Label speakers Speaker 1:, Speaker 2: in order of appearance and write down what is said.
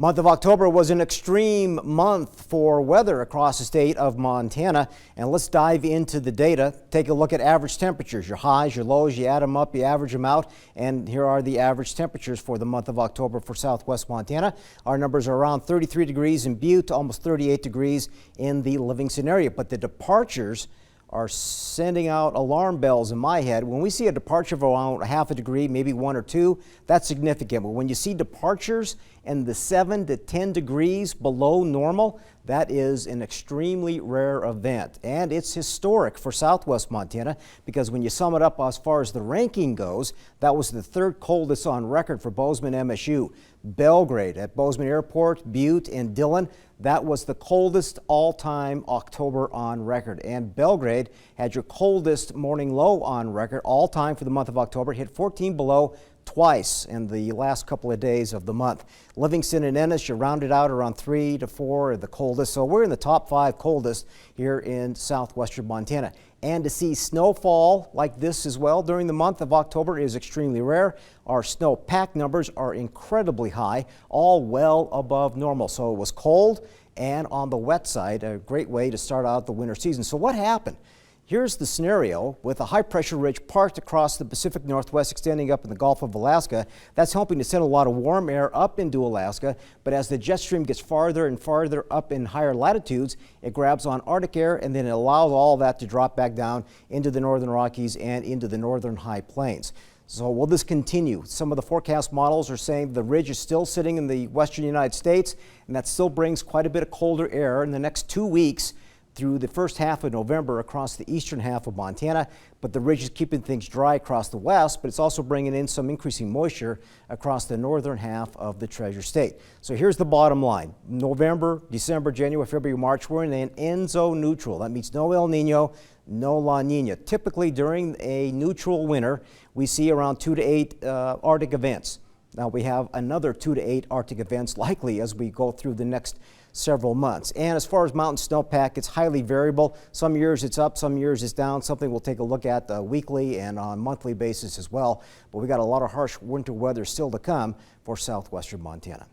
Speaker 1: Month of October was an extreme month for weather across the state of Montana. And let's dive into the data. Take a look at average temperatures, your highs, your lows, you add them up, you average them out. And here are the average temperatures for the month of October for southwest Montana. Our numbers are around 33 degrees in Butte, almost 38 degrees in the Livingston area. But the departures are sending out alarm bells in my head. When we see a departure of around half a degree, maybe 1 or 2, that's significant. But when you see departures in the 7 to 10 degrees below normal, that is an extremely rare event. And it's historic for southwest Montana because when you sum it up as far as the ranking goes, that was the third coldest on record for Bozeman MSU. Belgrade at Bozeman Airport, Butte, and Dillon, that was the coldest all-time October on record. And Belgrade had your coldest morning low on record all-time for the month of October. It hit 14 below twice in the last couple of days of the month. Livingston and Ennis, you rounded out around 3 to 4 the coldest. So we're in the top 5 coldest here in southwestern Montana. And to see snowfall like this as well during the month of October is extremely rare. Our snowpack numbers are incredibly high, all well above normal. So it was cold and on the wet side, a great way to start out the winter season. So what happened? Here's the scenario with a high-pressure ridge parked across the Pacific Northwest extending up in the Gulf of Alaska. That's helping to send a lot of warm air up into Alaska, but as the jet stream gets farther and farther up in higher latitudes, it grabs on Arctic air and then it allows all that to drop back down into the northern Rockies and into the northern high plains. So will this continue? Some of the forecast models are saying the ridge is still sitting in the western United States, and that still brings quite a bit of colder air in the next 2 weeks through the first half of November across the eastern half of Montana. But the ridge is keeping things dry across the west, but it's also bringing in some increasing moisture across the northern half of the Treasure State. So here's the bottom line. November, December, January, February, March, we're in an ENSO neutral. That means no El Nino, no La Nina. Typically during a neutral winter, we see around 2 to 8 Arctic events. Now we have another 2 to 8 Arctic events likely as we go through the next several months. And as far as mountain snowpack, it's highly variable. Some years it's up, some years it's down. Something we'll take a look at weekly and on a monthly basis as well. But we got a lot of harsh winter weather still to come for southwestern Montana.